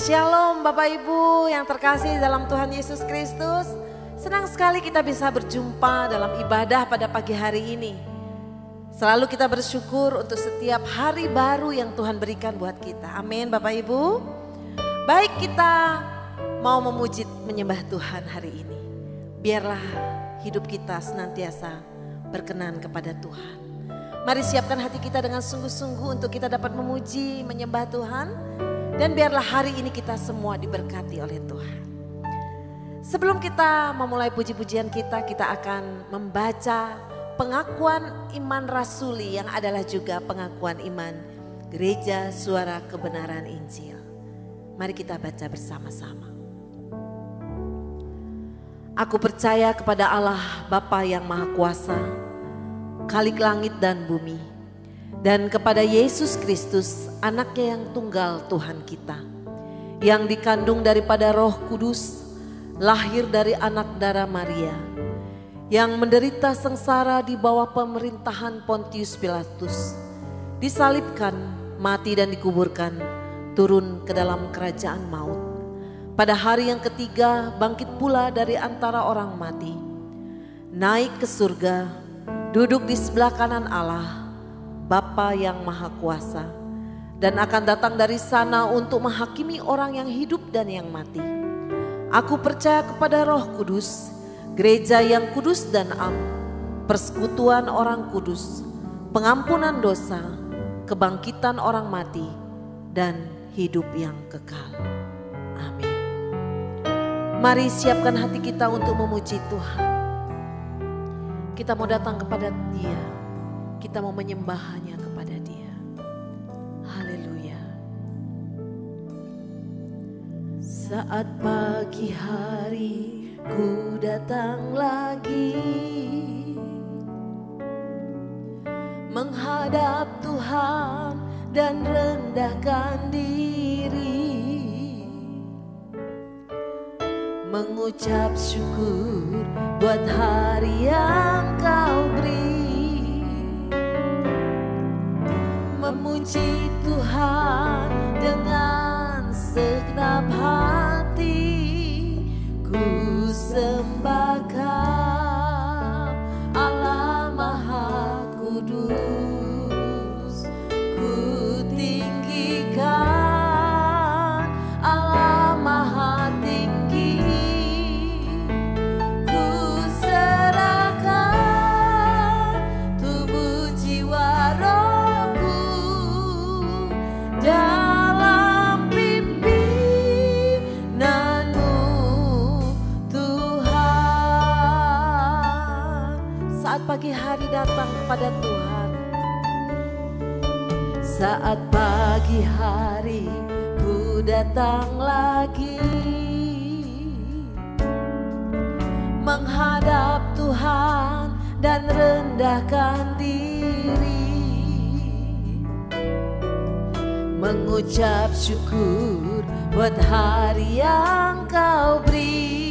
Shalom Bapak Ibu yang terkasih dalam Tuhan Yesus Kristus. Senang sekali kita bisa berjumpa dalam ibadah pada pagi hari ini. Selalu kita bersyukur untuk setiap hari baru yang Tuhan berikan buat kita. Amin Bapak Ibu. Baik, kita mau memuji menyembah Tuhan hari ini. Biarlah hidup kita senantiasa berkenan kepada Tuhan. Mari siapkan hati kita dengan sungguh-sungguh untuk kita dapat memuji menyembah Tuhan. Dan biarlah hari ini kita semua diberkati oleh Tuhan. Sebelum kita memulai puji-pujian kita akan membaca pengakuan iman rasuli yang adalah juga pengakuan iman Gereja Suara Kebenaran Injil. Mari kita baca bersama-sama. Aku percaya kepada Allah Bapa yang Maha Kuasa, Khalik langit dan bumi. Dan kepada Yesus Kristus, anaknya yang tunggal Tuhan kita, yang dikandung daripada Roh Kudus, lahir dari anak darah Maria, yang menderita sengsara di bawah pemerintahan Pontius Pilatus, disalibkan, mati dan dikuburkan, turun ke dalam kerajaan maut. Pada hari yang ketiga bangkit pula dari antara orang mati, naik ke surga, duduk di sebelah kanan Allah, Bapa yang Maha Kuasa, dan akan datang dari sana untuk menghakimi orang yang hidup dan yang mati. Aku percaya kepada Roh Kudus, gereja yang kudus dan am, persekutuan orang kudus, pengampunan dosa, kebangkitan orang mati, dan hidup yang kekal. Amin. Mari siapkan hati kita untuk memuji Tuhan. Kita mau datang kepada Dia. Kita mau menyembahnya kepada Dia. Haleluya. Saat pagi hari ku datang lagi menghadap Tuhan dan rendahkan diri, mengucap syukur buat hari yang Kau beri. Memuji Tuhan dengan segenap hati, ku sembah Kau Allah Maha Kudus, ku tinggikan Allah Maha Tinggi, ku serahkan tubuh jiwa roh dalam pimpinanmu Tuhan. Saat pagi hari datang kepada Tuhan, saat pagi hari ku datang lagi menghadap Tuhan dan rendahkan diri, mengucap syukur buat hari yang Kau beri.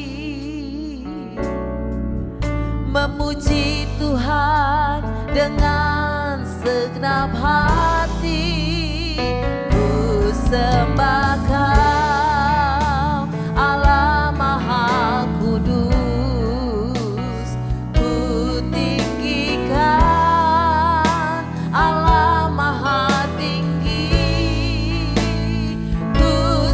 Memuji Tuhan dengan segenap hati, ku sembah Kau Allah Maha Kudus, ku tinggikan Allah Maha Tinggi, Tuhan.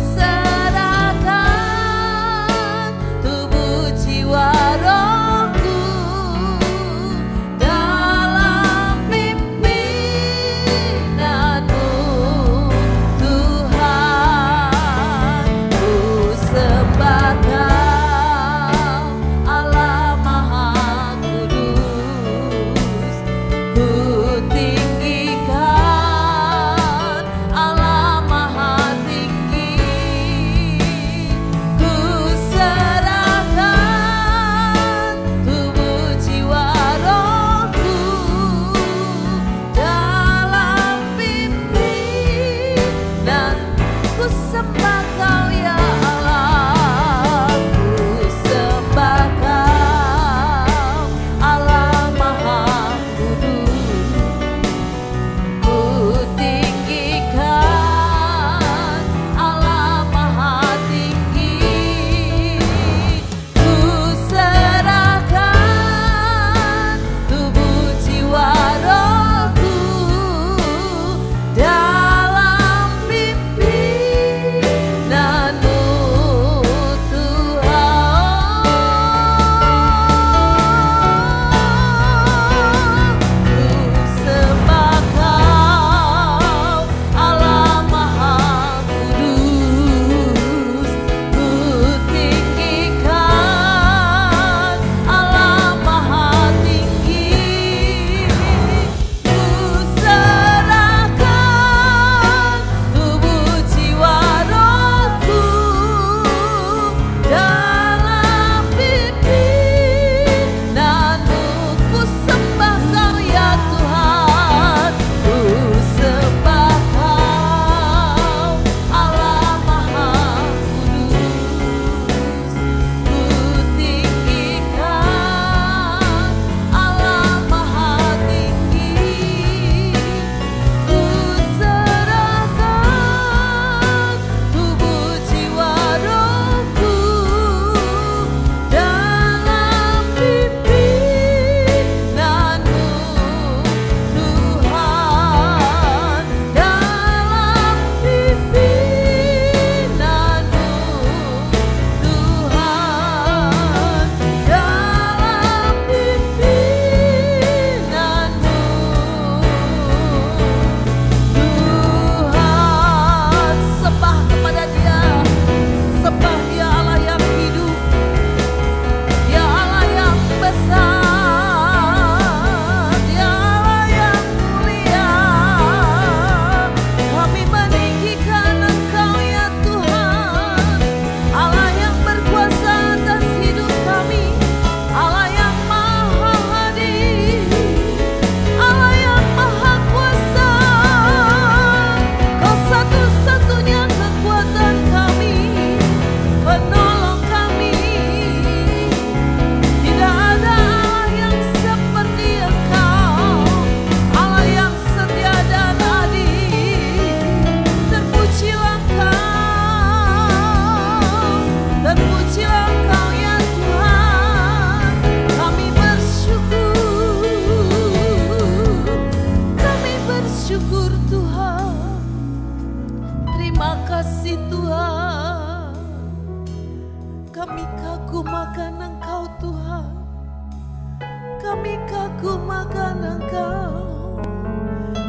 mengagungkan Engkau.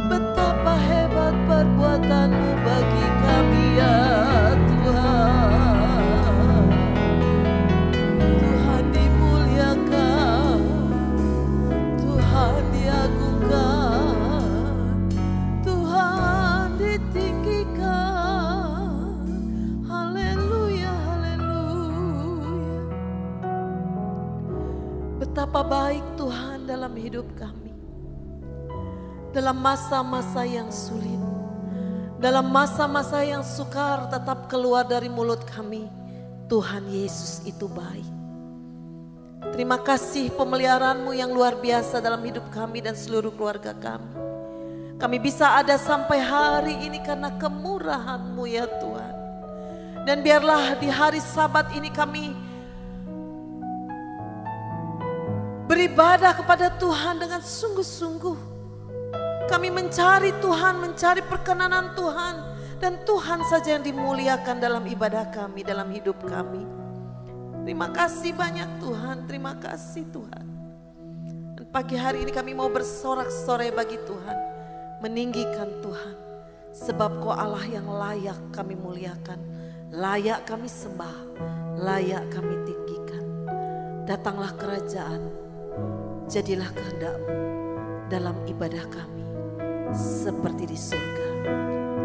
Betapa hebat perbuatan-Mu bagi kami ya Tuhan. Tuhan dimuliakan, Tuhan diagungkan, Tuhan ditinggikan. Haleluya, haleluya. Betapa baik Tuhan dalam hidup kami. Dalam masa-masa yang sulit, dalam masa-masa yang sukar, tetap keluar dari mulut kami, Tuhan Yesus itu baik. Terima kasih pemeliharaan-Mu yang luar biasa dalam hidup kami dan seluruh keluarga kami. Kami bisa ada sampai hari ini karena kemurahan-Mu ya Tuhan. Dan biarlah di hari Sabat ini kami beribadah kepada Tuhan dengan sungguh-sungguh. Kami mencari Tuhan, mencari perkenanan Tuhan. Dan Tuhan saja yang dimuliakan dalam ibadah kami, dalam hidup kami. Terima kasih banyak Tuhan, terima kasih Tuhan. Dan pagi hari ini kami mau bersorak-sorai bagi Tuhan, meninggikan Tuhan. Sebab Kau Allah yang layak kami muliakan, layak kami sembah, layak kami tinggikan. Datanglah kerajaan, jadilah kehendak-Mu dalam ibadah kami seperti di surga.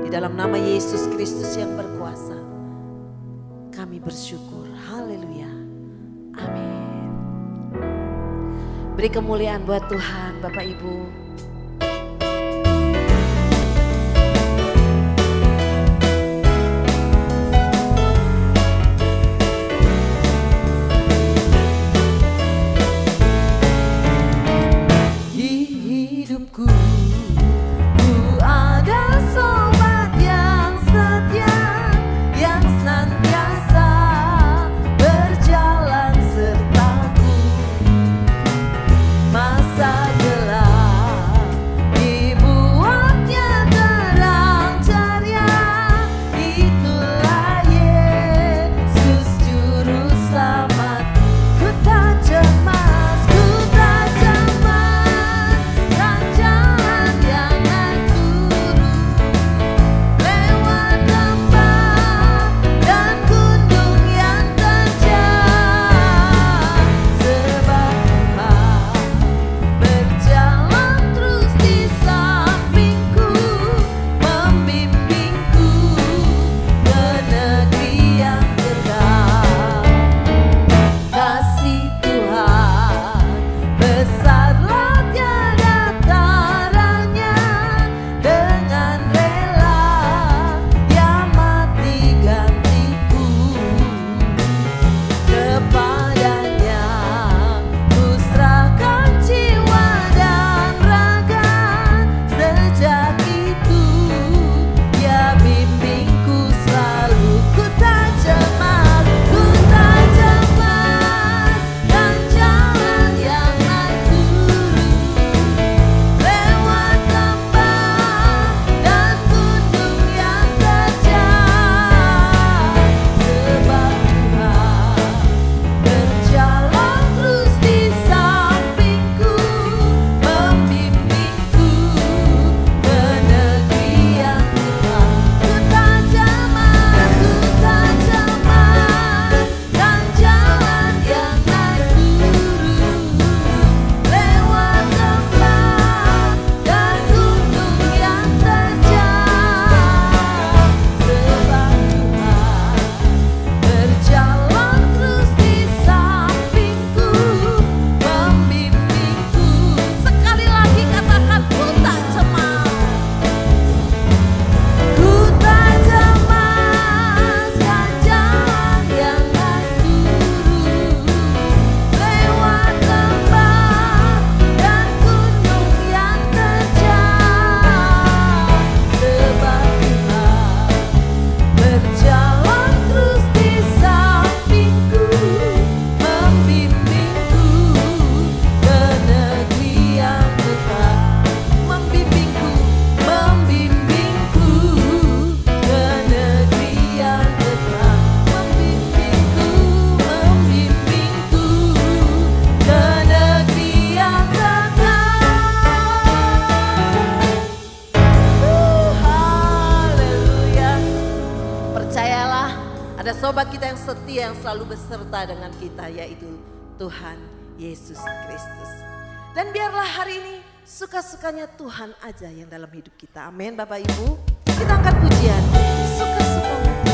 Di dalam nama Yesus Kristus yang berkuasa, kami bersyukur. Haleluya. Amin. Beri kemuliaan buat Tuhan, Bapak Ibu. Masa gelap setia yang selalu beserta dengan kita, yaitu Tuhan Yesus Kristus. Dan biarlah hari ini suka-sukanya Tuhan aja yang dalam hidup kita. Amin Bapak Ibu. Kita angkat pujian, suka-sukamu Tuhan.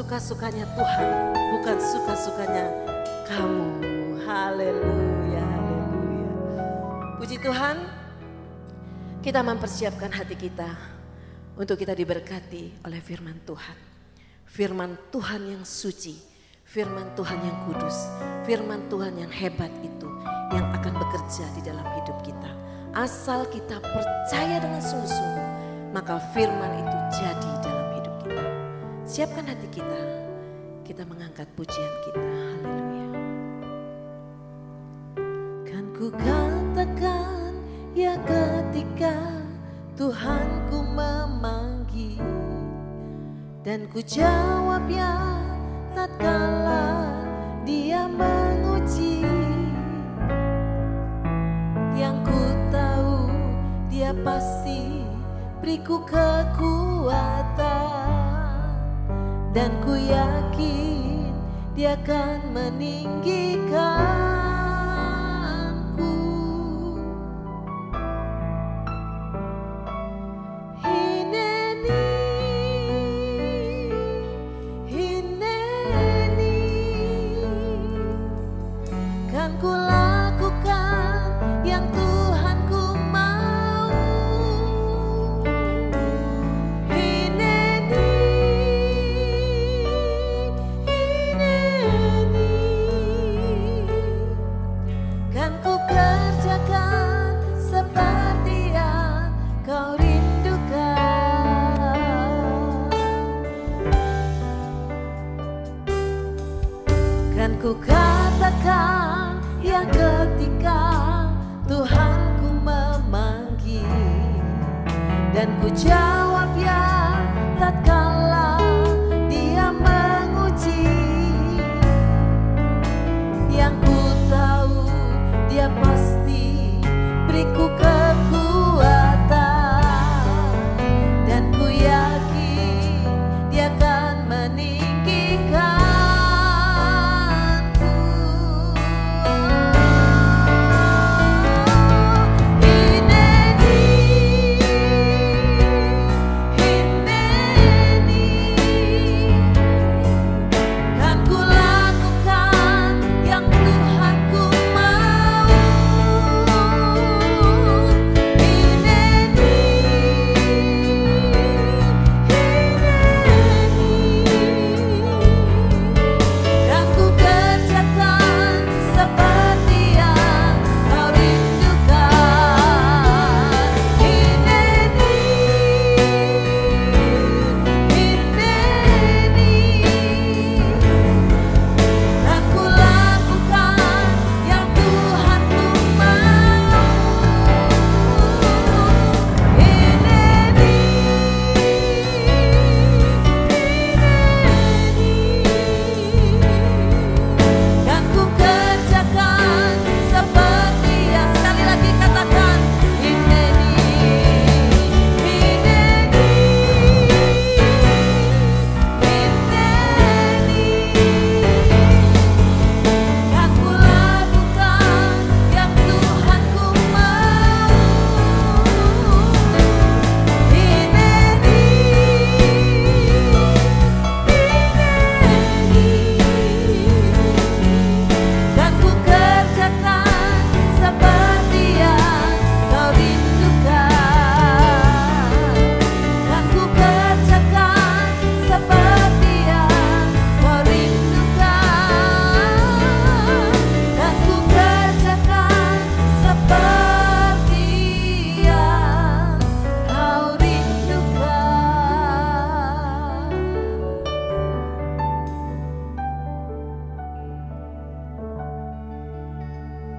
Suka-sukanya Tuhan, bukan suka-sukanya kamu. Haleluya, haleluya. Puji Tuhan, kita mempersiapkan hati kita untuk kita diberkati oleh firman Tuhan. Firman Tuhan yang suci, firman Tuhan yang kudus, firman Tuhan yang hebat itu yang akan bekerja di dalam hidup kita. Asal kita percaya dengan sungguh-sungguh, maka firman itu jadi dalam hidup kita. Siapkan hati kita mengangkat pujian kita. Haleluya. Kan ku katakan ya ketika Tuhanku memanggil, dan ku jawab ya tatkala Dia menguji. Dia pasti beriku kekuatan, dan ku yakin Dia akan meninggikanku. Hineni, hineni, kan ku lakukan yang Tuhanku mau. Hineni, hineni, kan ku kerjakan seperti yang Kau rindukan. Kan ku katakan ya ketika Tuhanku memanggil, dan ku jawab ya tatkala Dia menguji. Yang ku tahu Dia pasti beriku kekuatan, dan ku yakin Dia akan meninggikanku.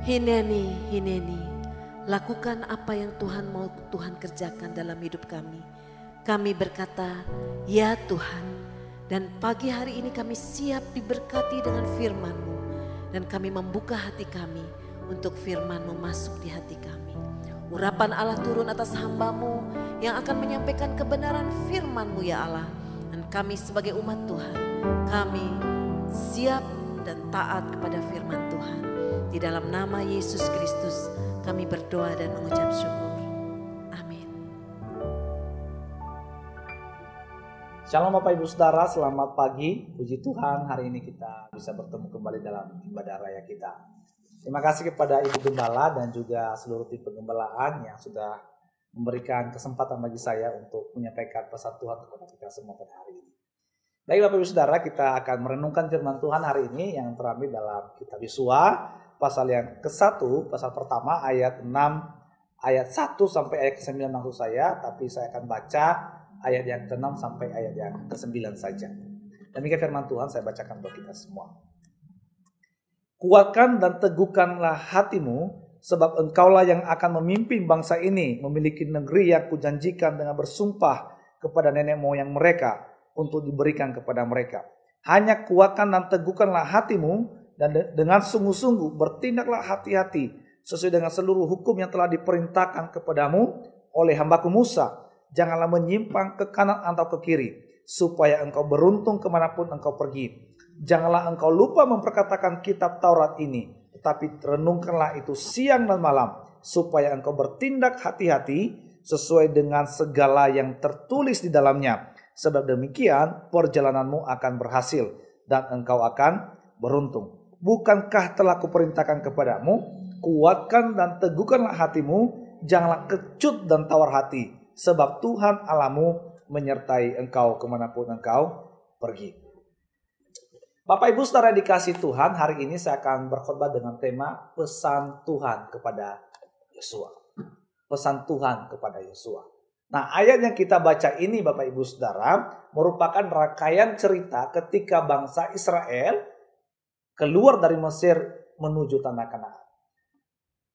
Hineni, hineni, lakukan apa yang Tuhan mau Tuhan kerjakan dalam hidup kami. Kami berkata, ya Tuhan, dan pagi hari ini kami siap diberkati dengan firman-Mu, dan kami membuka hati kami untuk firman-Mu masuk di hati kami. Urapan Allah turun atas hamba-Mu yang akan menyampaikan kebenaran firman-Mu ya Allah. Dan kami sebagai umat Tuhan, kami siap dan taat kepada firman Tuhan. Di dalam nama Yesus Kristus kami berdoa dan mengucap syukur. Amin. Shalom Bapak Ibu Saudara, selamat pagi. Puji Tuhan, hari ini kita bisa bertemu kembali dalam ibadah raya kita. Terima kasih kepada Ibu Gembala dan juga seluruh tim penggembalaan yang sudah memberikan kesempatan bagi saya untuk menyampaikan pesan Tuhan kepada kita semua pada hari ini. Baik Bapak Ibu Saudara, kita akan merenungkan firman Tuhan hari ini yang terambil dalam kitab Yosua pasal yang ke-1, pasal pertama ayat 6, ayat 1 sampai ayat ke-9 maksud saya, tapi saya akan baca ayat yang ke-6 sampai ayat yang ke-9 saja. Demikian firman Tuhan, saya bacakan untuk kita semua. Kuatkan dan teguhkanlah hatimu, sebab engkaulah yang akan memimpin bangsa ini memiliki negeri yang kujanjikan dengan bersumpah kepada nenek moyang mereka untuk diberikan kepada mereka. Hanya kuatkan dan teguhkanlah hatimu, dan dengan sungguh-sungguh bertindaklah hati-hati sesuai dengan seluruh hukum yang telah diperintahkan kepadamu oleh hambaku Musa, janganlah menyimpang ke kanan atau ke kiri, supaya engkau beruntung kemanapun engkau pergi. Janganlah engkau lupa memperkatakan kitab Taurat ini, tetapi renungkanlah itu siang dan malam, supaya engkau bertindak hati-hati sesuai dengan segala yang tertulis di dalamnya. Sebab demikian perjalananmu akan berhasil dan engkau akan beruntung. Bukankah telah kuperintahkan kepadamu, kuatkan dan teguhkanlah hatimu, janganlah kecut dan tawar hati, sebab Tuhan Allahmu menyertai engkau kemanapun engkau pergi. Bapak Ibu saudara dikasih Tuhan, hari ini saya akan berkhotbah dengan tema pesan Tuhan kepada Yosua. Pesan Tuhan kepada Yosua. Nah, ayat yang kita baca ini Bapak Ibu saudara merupakan rangkaian cerita ketika bangsa Israel keluar dari Mesir menuju tanah Kanaan.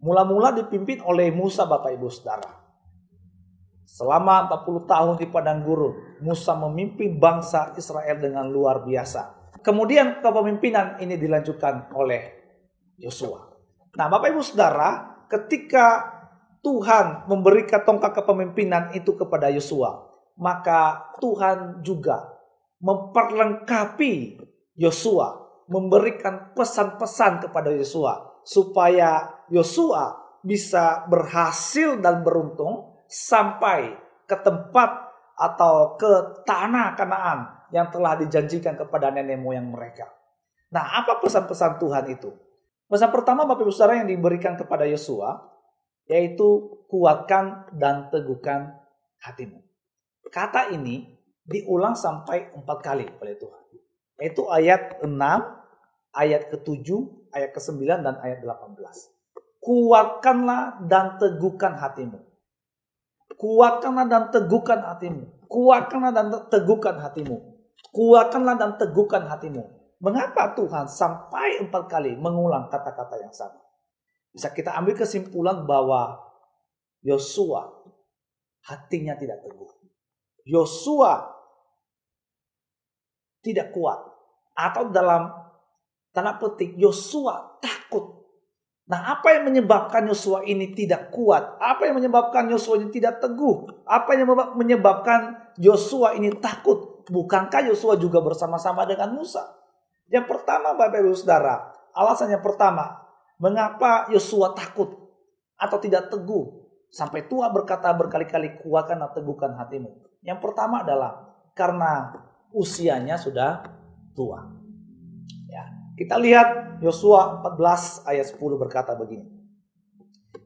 Mula-mula dipimpin oleh Musa Bapak Ibu saudara. Selama 40 tahun di padang gurun, Musa memimpin bangsa Israel dengan luar biasa. Kemudian kepemimpinan ini dilanjutkan oleh Yosua. Nah Bapak Ibu saudara, ketika Tuhan memberikan tongkat kepemimpinan itu kepada Yosua, maka Tuhan juga memperlengkapi Yosua, memberikan pesan-pesan kepada Yosua supaya Yosua bisa berhasil dan beruntung sampai ke tempat atau ke tanah Kanaan yang telah dijanjikan kepada nenek moyang mereka. Nah, apa pesan-pesan Tuhan itu? Pesan pertama Bapak Ibu Saudara yang diberikan kepada Yosua yaitu kuatkan dan teguhkan hatimu. Kata ini diulang sampai 4 kali oleh Tuhan. Yaitu ayat 6, ayat ke-7, ayat ke-9, dan ayat 18. Kuatkanlah dan teguhkan hatimu. Kuatkanlah dan teguhkan hatimu. Kuatkanlah dan teguhkan hatimu. Kuatkanlah dan teguhkan hatimu. Mengapa Tuhan sampai 4 kali mengulang kata-kata yang sama? Bisa kita ambil kesimpulan bahwa Yosua hatinya tidak teguh. Yosua tidak kuat. Atau dalam tanda petik Yosua takut. Nah, apa yang menyebabkan Yosua ini tidak kuat? Apa yang menyebabkan Yosua ini tidak teguh? Apa yang menyebabkan Yosua ini takut? Bukankah Yosua juga bersama-sama dengan Musa? Yang pertama Bapak Ibu Saudara, alasan yang pertama, mengapa Yosua takut atau tidak teguh? Sampai Tuhan berkata berkali-kali, kuatkan dan teguhkan hatimu. Yang pertama adalah karena usianya sudah tua. Ya, kita lihat Yosua 14 ayat 10 berkata begini.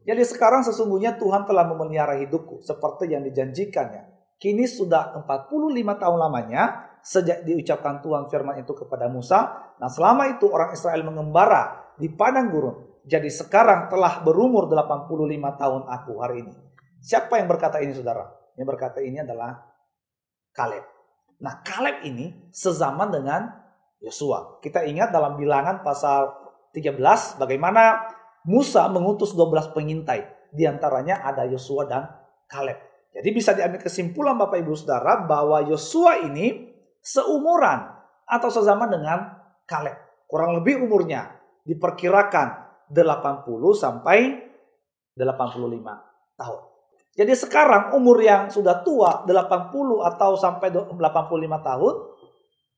Jadi sekarang sesungguhnya Tuhan telah memelihara hidupku seperti yang dijanjikannya. Kini sudah 45 tahun lamanya sejak diucapkan Tuhan firman itu kepada Musa. Nah selama itu orang Israel mengembara di padang gurun. Jadi sekarang telah berumur 85 tahun aku hari ini. Siapa yang berkata ini saudara? Yang berkata ini adalah Kaleb. Nah Kaleb ini sezaman dengan Yosua. Kita ingat dalam Bilangan pasal 13 bagaimana Musa mengutus 12 pengintai. Di antaranya ada Yosua dan Kaleb. Jadi bisa diambil kesimpulan Bapak Ibu Saudara bahwa Yosua ini seumuran atau sezaman dengan Kaleb. Kurang lebih umurnya diperkirakan 80 sampai 85 tahun. Jadi sekarang umur yang sudah tua 80 atau sampai 85 tahun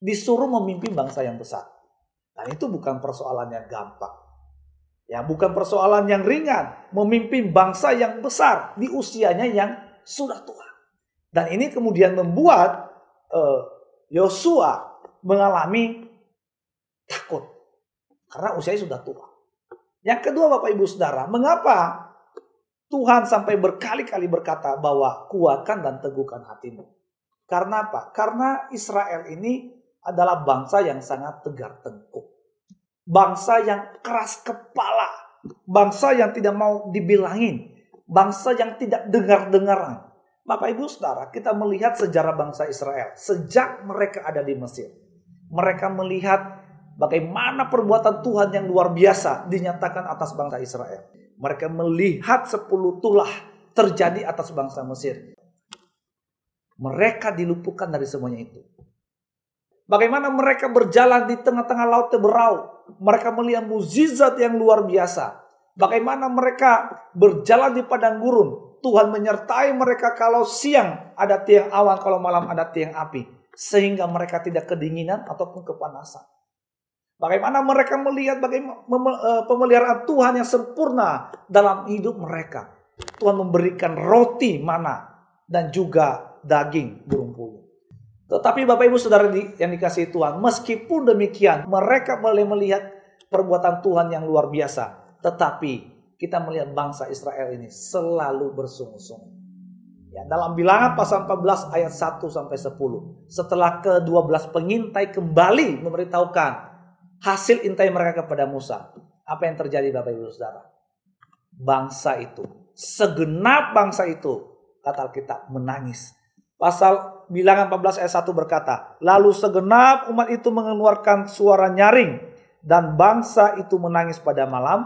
disuruh memimpin bangsa yang besar. Dan itu bukan persoalan yang gampang. Ya, bukan persoalan yang ringan. Memimpin bangsa yang besar di usianya yang sudah tua. Dan ini kemudian membuat Yosua mengalami takut. Karena usianya sudah tua. Yang kedua Bapak Ibu Saudara, mengapa Tuhan sampai berkali-kali berkata bahwa kuatkan dan teguhkan hatimu? Karena apa? Karena Israel ini adalah bangsa yang sangat tegar tengkuk. Bangsa yang keras kepala. Bangsa yang tidak mau dibilangin. Bangsa yang tidak dengar-dengaran. Bapak Ibu Saudara, kita melihat sejarah bangsa Israel. Sejak mereka ada di Mesir. Mereka melihat bagaimana perbuatan Tuhan yang luar biasa dinyatakan atas bangsa Israel. Mereka melihat 10 tulah terjadi atas bangsa Mesir. Mereka diluputkan dari semuanya itu. Bagaimana mereka berjalan di tengah-tengah laut berau. Mereka melihat mukjizat yang luar biasa. Bagaimana mereka berjalan di padang gurun. Tuhan menyertai mereka kalau siang ada tiang awan, kalau malam ada tiang api. Sehingga mereka tidak kedinginan ataupun kepanasan. Bagaimana mereka melihat bagaimana pemeliharaan Tuhan yang sempurna dalam hidup mereka. Tuhan memberikan roti mana dan juga daging burung puyuh. Tetapi Bapak Ibu Saudara yang dikasihi Tuhan, meskipun demikian mereka boleh melihat perbuatan Tuhan yang luar biasa. Tetapi kita melihat bangsa Israel ini selalu bersungut-sungut. Ya, dalam Bilangan pasal 14 ayat 1 sampai 10. Setelah ke-12 pengintai kembali memberitahukan hasil intai mereka kepada Musa. Apa yang terjadi Bapak Ibu Saudara? Bangsa itu, segenap bangsa itu, kata Alkitab, menangis. Pasal Bilangan 14 ayat 1 berkata, lalu segenap umat itu mengeluarkan suara nyaring dan bangsa itu menangis pada malam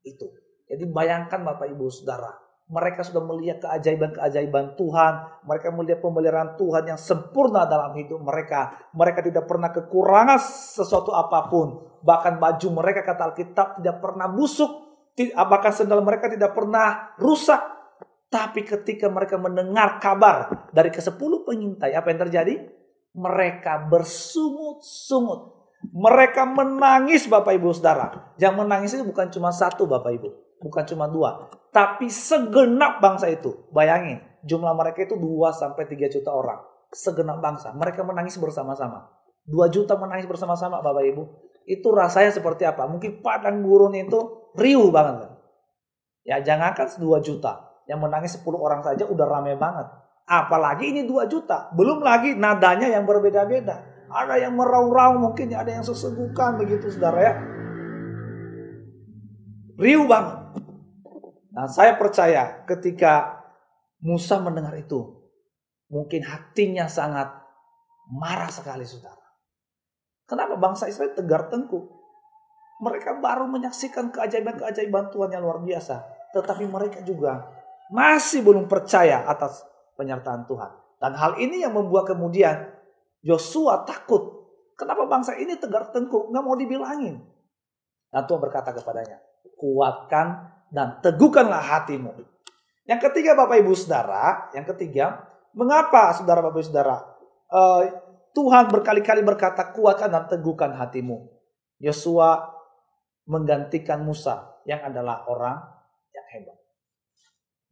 itu. Jadi bayangkan Bapak Ibu Saudara, mereka sudah melihat keajaiban-keajaiban Tuhan. Mereka melihat pemeliharaan Tuhan yang sempurna dalam hidup mereka. Mereka tidak pernah kekurangan sesuatu apapun. Bahkan baju mereka, kata Alkitab, tidak pernah busuk. Bahkan sendal mereka tidak pernah rusak. Tapi ketika mereka mendengar kabar dari ke-10 pengintai, apa yang terjadi? Mereka bersungut-sungut. Mereka menangis Bapak Ibu Saudara. Yang menangis itu bukan cuma satu Bapak Ibu. Bukan cuma 2. Tapi segenap bangsa itu. Bayangin, jumlah mereka itu 2-3 juta orang. Segenap bangsa. Mereka menangis bersama-sama. 2 juta menangis bersama-sama Bapak Ibu. Itu rasanya seperti apa? Mungkin padang gurun itu riuh banget. Ya jangankan 2 juta. Yang menangis 10 orang saja udah rame banget. Apalagi ini 2 juta. Belum lagi nadanya yang berbeda-beda. Ada yang meraung-raung, mungkin ada yang sesegukan begitu saudara ya. Riuh banget. Nah saya percaya ketika Musa mendengar itu, mungkin hatinya sangat marah sekali saudara. Kenapa bangsa Israel tegar tengkuk? Mereka baru menyaksikan keajaiban-keajaiban Tuhan yang luar biasa. Tetapi mereka juga masih belum percaya atas penyertaan Tuhan. Dan hal ini yang membuat kemudian Yosua takut. Kenapa bangsa ini tegar tengkuk? Nggak mau dibilangin. Dan Tuhan berkata kepadanya, kuatkan dan teguhkanlah hatimu. Yang ketiga Bapak Ibu Saudara, mengapa Saudara Bapak Ibu Saudara? Tuhan berkali-kali berkata kuatkan dan teguhkan hatimu. Yosua menggantikan Musa yang adalah orang yang hebat.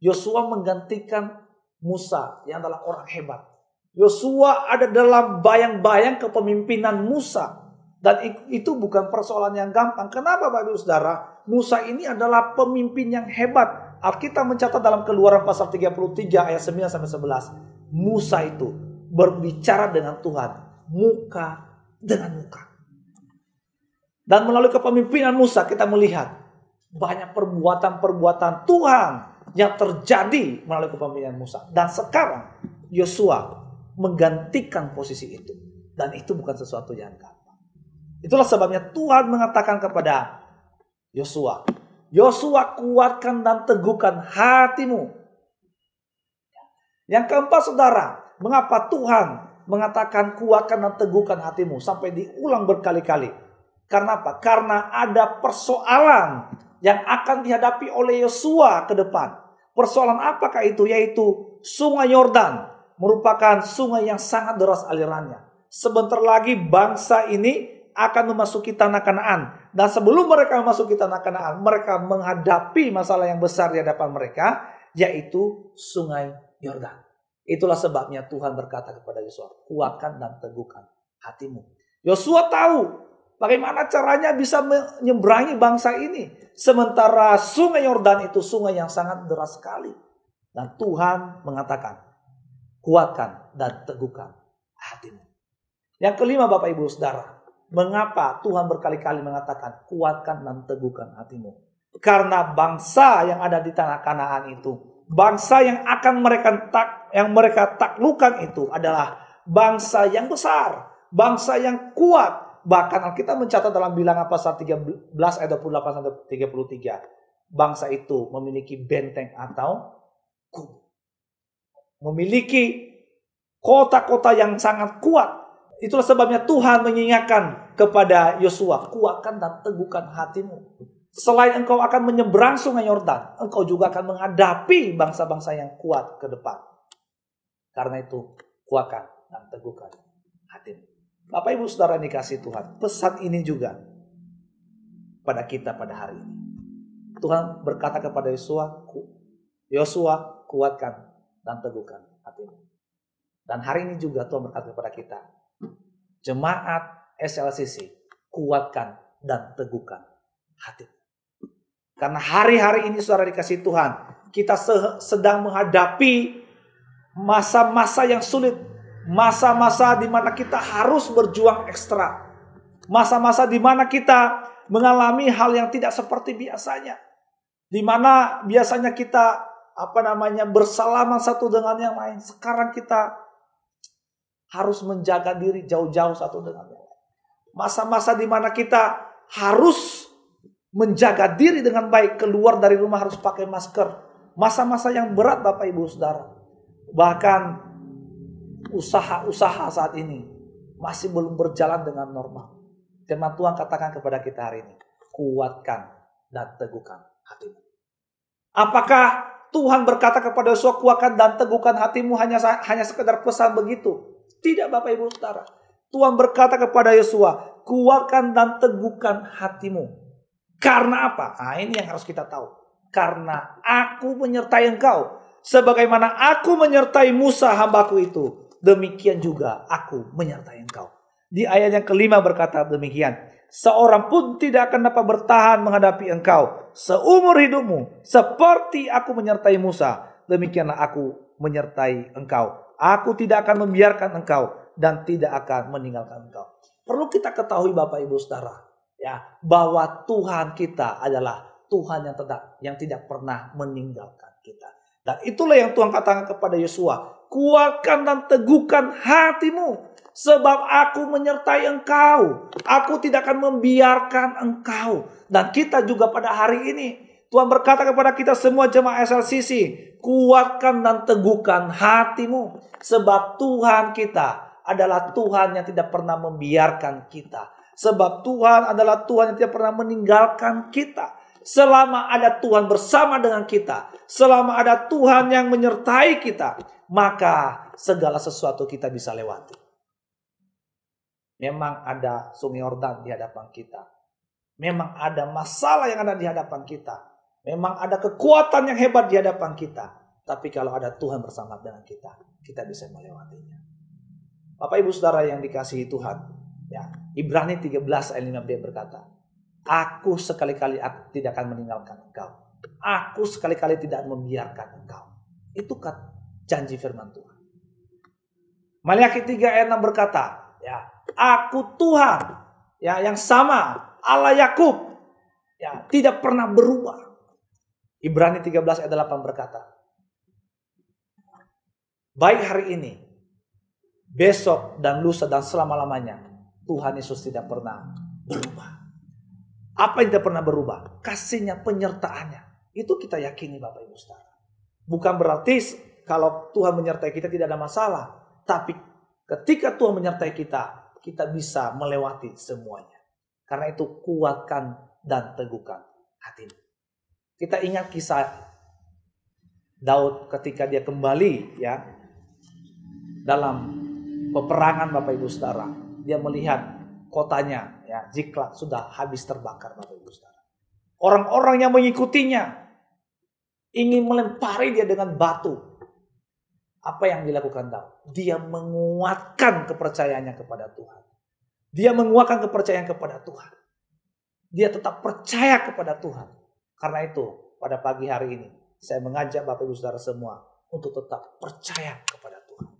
Yosua menggantikan Musa yang adalah orang hebat. Yosua ada dalam bayang-bayang kepemimpinan Musa. Dan itu bukan persoalan yang gampang. Kenapa Bapak Ibu Saudara? Musa ini adalah pemimpin yang hebat. Alkitab mencatat dalam Keluaran pasal 33 ayat 9-11. Musa itu berbicara dengan Tuhan muka dengan muka. Dan melalui kepemimpinan Musa kita melihat banyak perbuatan-perbuatan Tuhan yang terjadi melalui kepemimpinan Musa. Dan sekarang Yosua menggantikan posisi itu. Dan itu bukan sesuatu yang gampang. Itulah sebabnya Tuhan mengatakan kepada Yosua, Yosua kuatkan dan teguhkan hatimu. Yang keempat saudara, mengapa Tuhan mengatakan kuatkan dan teguhkan hatimu sampai diulang berkali-kali? Karena apa? Karena ada persoalan yang akan dihadapi oleh Yosua ke depan. Persoalan apakah itu? Yaitu Sungai Yordan merupakan sungai yang sangat deras alirannya. Sebentar lagi bangsa ini akan memasuki tanah Kanaan. Dan sebelum mereka memasuki tanah Kanaan, mereka menghadapi masalah yang besar di hadapan mereka, yaitu Sungai Yordan. Itulah sebabnya Tuhan berkata kepada Yosua, kuatkan dan teguhkan hatimu. Yosua tahu bagaimana caranya bisa menyeberangi bangsa ini. Sementara Sungai Yordan itu sungai yang sangat deras sekali. Dan Tuhan mengatakan, kuatkan dan teguhkan hatimu. Yang kelima Bapak Ibu Saudara, mengapa Tuhan berkali-kali mengatakan kuatkan dan teguhkan hatimu? Karena bangsa yang ada di tanah Kanaan itu, bangsa yang akan mereka taklukkan itu adalah bangsa yang besar, bangsa yang kuat. Bahkan Alkitab mencatat dalam Bilangan pasal 13 ayat 28-33, bangsa itu memiliki benteng atau kubu, memiliki kota-kota yang sangat kuat. Itulah sebabnya Tuhan mengingatkan kepada Yosua, kuatkan dan teguhkan hatimu. Selain engkau akan menyeberang sungai Yordan, engkau juga akan menghadapi bangsa-bangsa yang kuat ke depan. Karena itu, kuatkan dan teguhkan hatimu. Bapak Ibu Saudara yang dikasihi Tuhan, pesan ini juga pada kita pada hari ini. Tuhan berkata kepada Yosua, kuatkan dan teguhkan hatimu. Dan hari ini juga Tuhan berkata kepada kita, jemaat SLCC, kuatkan dan teguhkan hatimu. Karena hari-hari ini saudara dikasihi Tuhan, kita sedang menghadapi masa-masa yang sulit. Masa-masa di mana kita harus berjuang ekstra. Masa-masa di mana kita mengalami hal yang tidak seperti biasanya. Di mana biasanya kita bersalaman satu dengan yang lain. Sekarang kita harus menjaga diri jauh-jauh satu dengan yang lain. Masa-masa di mana kita harus menjaga diri dengan baik, keluar dari rumah harus pakai masker. Masa-masa yang berat Bapak Ibu Saudara. Bahkan usaha-usaha saat ini masih belum berjalan dengan normal. Firman Tuhan katakan kepada kita hari ini, kuatkan dan teguhkan hatimu. Apakah Tuhan berkata kepada Yosua, kuatkan dan teguhkan hatimu hanya sekedar pesan begitu? Tidak Bapak Ibu Saudara. Tuhan berkata kepada Yosua, kuatkan dan teguhkan hatimu. Karena apa? Nah, ini yang harus kita tahu. Karena aku menyertai engkau. Sebagaimana aku menyertai Musa hambaku itu, demikian juga aku menyertai engkau. Di ayat yang kelima berkata demikian. Seorang pun tidak akan dapat bertahan menghadapi engkau seumur hidupmu. Seperti aku menyertai Musa, demikianlah aku menyertai engkau. Aku tidak akan membiarkan engkau dan tidak akan meninggalkan engkau. Perlu kita ketahui Bapak Ibu Saudara, ya, bahwa Tuhan kita adalah Tuhan yang tidak pernah meninggalkan kita. Dan itulah yang Tuhan katakan kepada Yosua, kuatkan dan teguhkan hatimu, sebab aku menyertai engkau. Aku tidak akan membiarkan engkau. Dan kita juga pada hari ini, Tuhan berkata kepada kita semua jemaat SLCC, kuatkan dan teguhkan hatimu, sebab Tuhan kita adalah Tuhan yang tidak pernah membiarkan kita. Sebab Tuhan adalah Tuhan yang tidak pernah meninggalkan kita. Selama ada Tuhan bersama dengan kita, selama ada Tuhan yang menyertai kita, maka segala sesuatu kita bisa lewati. Memang ada sungai Yordan di hadapan kita. Memang ada masalah yang ada di hadapan kita. Memang ada kekuatan yang hebat di hadapan kita. Tapi kalau ada Tuhan bersama dengan kita, kita bisa melewatinya. Bapak Ibu Saudara yang dikasihi Tuhan, ya, Ibrani 13 ayat 15 berkata, aku sekali-kali tidak akan meninggalkan engkau. Aku sekali-kali tidak membiarkan engkau. Itu kan janji firman Tuhan. Maliaki 3 ayat 6 berkata, ya, aku Tuhan, ya, yang sama, Allah Yakub, ya, tidak pernah berubah. Ibrani 13 ayat 8 berkata, baik hari ini, besok dan lusa dan selama-lamanya, Tuhan Yesus tidak pernah berubah. Apa yang tidak pernah berubah? Kasihnya, penyertaannya. Itu kita yakini Bapak Ibu Saudara. Bukan berarti kalau Tuhan menyertai kita tidak ada masalah. Tapi ketika Tuhan menyertai kita, kita bisa melewati semuanya. Karena itu kuatkan dan teguhkan hatimu. Kita ingat kisah Daud ketika dia kembali, ya, dalam peperangan Bapak Ibu Saudara. Dia melihat kotanya, ya, Ziklag sudah habis terbakar Bapak Ibu Saudara. Orang-orang yang mengikutinya ingin melempari dia dengan batu. Apa yang dilakukan Daud? Dia menguatkan kepercayaannya kepada Tuhan. Dia menguatkan kepercayaan kepada Tuhan. Dia tetap percaya kepada Tuhan. Karena itu pada pagi hari ini saya mengajak Bapak Ibu Saudara semua untuk tetap percaya kepada Tuhan.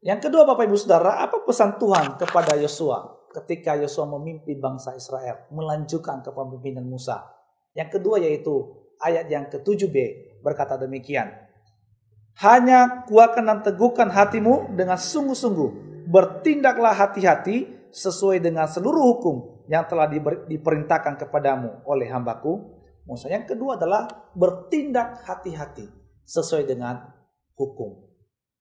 Yang kedua Bapak Ibu Saudara, apa pesan Tuhan kepada Yosua ketika Yosua memimpin bangsa Israel melanjutkan kepemimpinan Musa? Yang kedua yaitu ayat yang ke-7b berkata demikian. Hanya kuatkan dan teguhkan hatimu dengan sungguh-sungguh. Bertindaklah hati-hati sesuai dengan seluruh hukum yang telah diperintahkan kepadamu oleh hambaku Musa. Yang kedua adalah bertindak hati-hati sesuai dengan hukum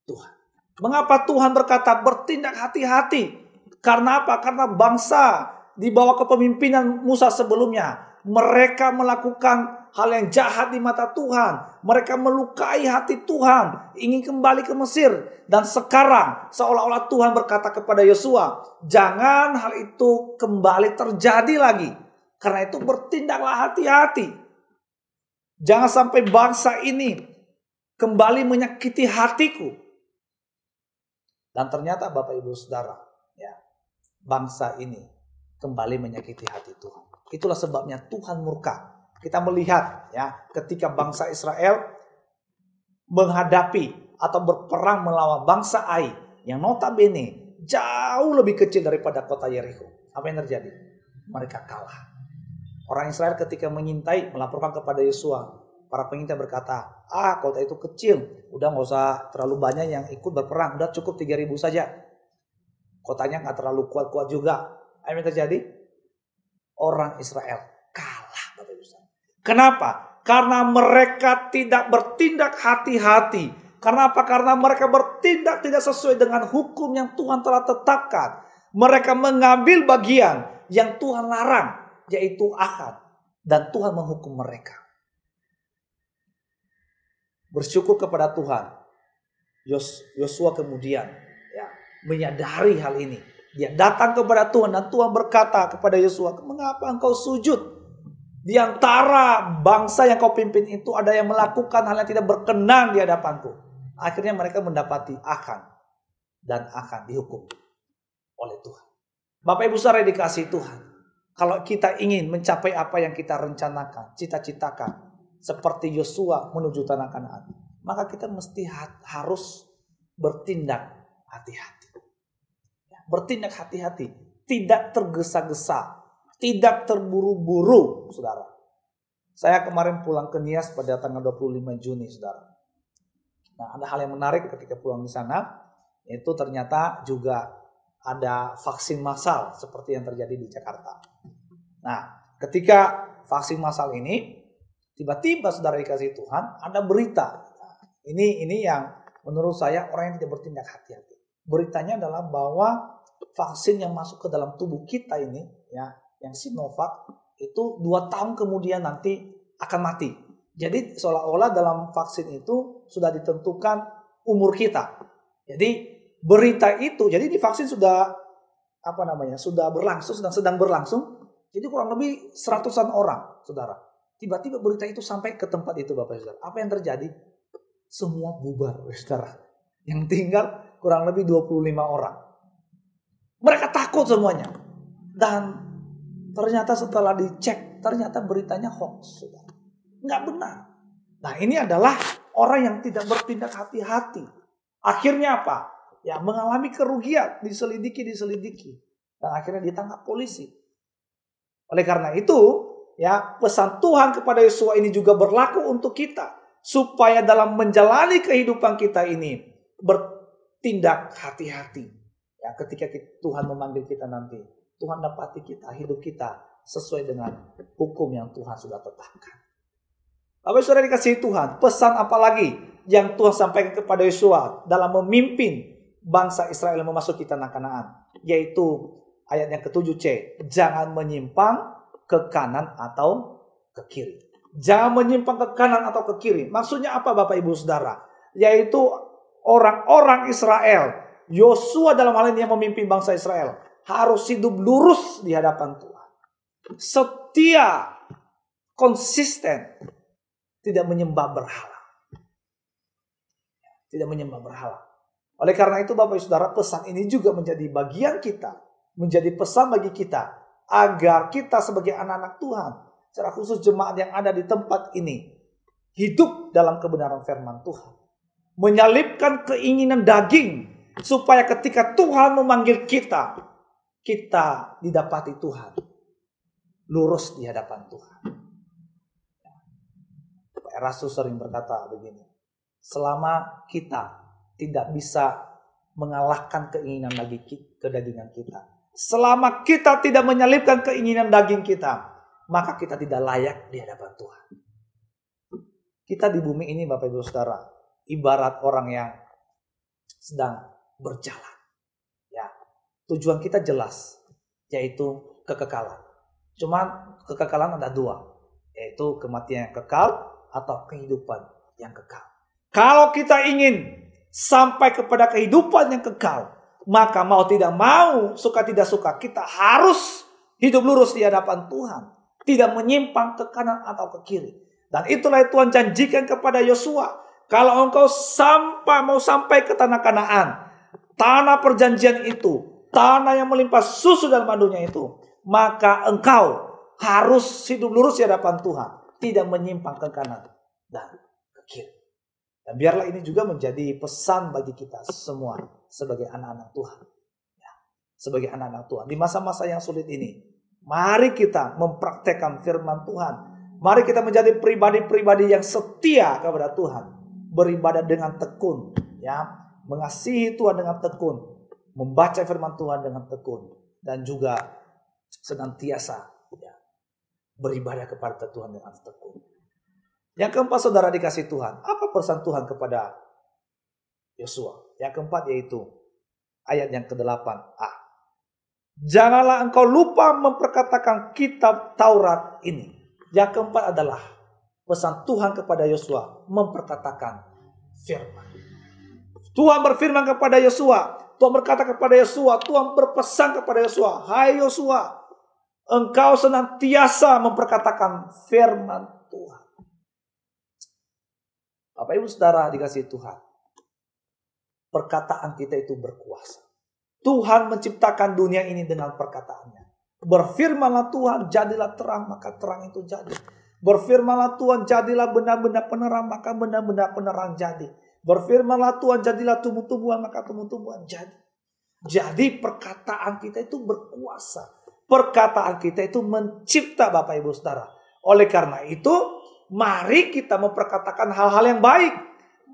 Tuhan. Mengapa Tuhan berkata bertindak hati-hati? Karena apa? Karena bangsa di bawah kepemimpinan Musa sebelumnya mereka melakukan hal yang jahat di mata Tuhan. Mereka melukai hati Tuhan, ingin kembali ke Mesir. Dan sekarang seolah-olah Tuhan berkata kepada Yosua, jangan hal itu kembali terjadi lagi. Karena itu bertindaklah hati-hati. Jangan sampai bangsa ini kembali menyakiti hatiku. Dan ternyata Bapak Ibu Saudara, ya, bangsa ini kembali menyakiti hati Tuhan. Itulah sebabnya Tuhan murka. Kita melihat ya, ketika bangsa Israel menghadapi atau berperang melawan bangsa Ai yang notabene jauh lebih kecil daripada kota Yeriko. Apa yang terjadi? Mereka kalah. Orang Israel ketika mengintai melaporkan kepada Yosua. Para pengintai berkata, kota itu kecil, udah gak usah terlalu banyak yang ikut berperang, udah cukup 3.000 saja. Kotanya gak terlalu kuat-kuat juga. Apa yang terjadi? Orang Israel kalah, Bapak Ibu. Kenapa? Karena mereka tidak bertindak hati-hati. Karena apa? Karena mereka bertindak tidak sesuai dengan hukum yang Tuhan telah tetapkan. Mereka mengambil bagian yang Tuhan larang, yaitu akad. Dan Tuhan menghukum mereka. Bersyukur kepada Tuhan. Yosua kemudian ya, menyadari hal ini. Dia datang kepada Tuhan dan Tuhan berkata kepada Yosua, mengapa engkau sujud? Di antara bangsa yang kau pimpin itu ada yang melakukan hal yang tidak berkenan di hadapanku. Akhirnya mereka mendapati akan dan akan dihukum oleh Tuhan. Bapak Ibu saudara dikasihi Tuhan. Kalau kita ingin mencapai apa yang kita rencanakan, cita-citakan, seperti Yosua menuju tanah Kanaan, maka kita mesti harus bertindak hati-hati. Bertindak hati-hati, tidak tergesa-gesa, tidak terburu-buru, saudara. Saya kemarin pulang ke Nias pada tanggal 25 Juni, saudara. Nah, ada hal yang menarik ketika pulang di sana, yaitu ternyata juga ada vaksin massal seperti yang terjadi di Jakarta. Nah, ketika vaksin massal ini, tiba-tiba saudara dikasihi Tuhan, ada berita. Ini yang menurut saya orang yang tidak bertindak hati-hati. Beritanya adalah bahwa vaksin yang masuk ke dalam tubuh kita ini, ya, yang Sinovac itu 2 tahun kemudian nanti akan mati. Jadi seolah-olah dalam vaksin itu sudah ditentukan umur kita. Jadi berita itu, jadi di vaksin sudah sudah berlangsung, sedang berlangsung. Jadi kurang lebih 100-an orang, saudara. Tiba-tiba berita itu sampai ke tempat itu, Bapak Saudara. Apa yang terjadi? Semua bubar, saudara. Yang tinggal kurang lebih 25 orang. Mereka takut semuanya. Dan ternyata setelah dicek, ternyata beritanya hoax. Nggak benar. Nah, ini adalah orang yang tidak bertindak hati-hati. Akhirnya apa? Ya, mengalami kerugian, diselidiki. Dan akhirnya ditangkap polisi. Oleh karena itu, ya, pesan Tuhan kepada Yosua ini juga berlaku untuk kita. Supaya dalam menjalani kehidupan kita ini, bertindak hati-hati. Ya, ketika Tuhan memanggil kita nanti, Tuhan dapati kita, hidup kita sesuai dengan hukum yang Tuhan sudah tetapkan. Bapak saudara dikasihi Tuhan, pesan apa lagi yang Tuhan sampaikan kepada Yosua dalam memimpin bangsa Israel memasuki tanah Kanaan? Yaitu ayat yang ke-7C, jangan menyimpang ke kanan atau ke kiri. Jangan menyimpang ke kanan atau ke kiri. Maksudnya apa Bapak Ibu Saudara? Yaitu orang-orang Israel, Yosua dalam hal ini yang memimpin bangsa Israel, harus hidup lurus di hadapan Tuhan. Setia, konsisten, tidak menyembah berhala. Tidak menyembah berhala. Oleh karena itu Bapak Ibu Saudara, pesan ini juga menjadi bagian kita. Menjadi pesan bagi kita. Agar kita sebagai anak-anak Tuhan, secara khusus jemaat yang ada di tempat ini, hidup dalam kebenaran firman Tuhan. Menyalipkan keinginan daging. Supaya ketika Tuhan memanggil kita, kita didapati Tuhan lurus di hadapan Tuhan. Rasul sering berkata begini, selama kita tidak bisa mengalahkan keinginan kedagingan kita, selama kita tidak menyalipkan keinginan daging kita, maka kita tidak layak di hadapan Tuhan. Kita di bumi ini Bapak Ibu Saudara, ibarat orang yang sedang berjalan. Tujuan kita jelas, yaitu kekekalan. Cuman kekekalan ada dua, yaitu kematian yang kekal atau kehidupan yang kekal. Kalau kita ingin sampai kepada kehidupan yang kekal, maka mau tidak mau, suka tidak suka, kita harus hidup lurus di hadapan Tuhan, tidak menyimpang ke kanan atau ke kiri. Dan itulah yang Tuhan janjikan kepada Yosua. Kalau engkau mau sampai ke tanah Kanaan, tanah perjanjian itu, tanah yang melimpah susu dan madunya itu, maka engkau harus hidup lurus di hadapan Tuhan, tidak menyimpang ke kanan dan ke kiri. Dan biarlah ini juga menjadi pesan bagi kita semua sebagai anak-anak Tuhan. Ya, sebagai anak-anak Tuhan. Di masa-masa yang sulit ini, mari kita mempraktekkan firman Tuhan. Mari kita menjadi pribadi-pribadi yang setia kepada Tuhan. Beribadah dengan tekun. Ya, mengasihi Tuhan dengan tekun. Membaca firman Tuhan dengan tekun. Dan juga senantiasa beribadah kepada Tuhan dengan tekun. Yang keempat, saudara dikasih Tuhan, apa pesan Tuhan kepada Yosua? Yang keempat yaitu ayat yang ke-8a. Janganlah engkau lupa memperkatakan kitab Taurat ini. Yang keempat adalah pesan Tuhan kepada Yosua, memperkatakan firman. Tuhan berfirman kepada Yosua, Tuhan berkata kepada Yosua, Tuhan berpesan kepada Yosua, hai Yosua, engkau senantiasa memperkatakan firman Tuhan. Bapak Ibu Saudara dikasihi Tuhan, perkataan kita itu berkuasa. Tuhan menciptakan dunia ini dengan perkataannya. Berfirmanlah Tuhan, jadilah terang, maka terang itu jadi. Berfirmanlah Tuhan, jadilah benda-benda penerang, maka benda-benda penerang jadi. Berfirmanlah Tuhan, jadilah tumbuh-tumbuhan, maka tumbuh-tumbuhan jadi. Jadi perkataan kita itu berkuasa. Perkataan kita itu mencipta, Bapak Ibu Saudara. Oleh karena itu, mari kita memperkatakan hal-hal yang baik,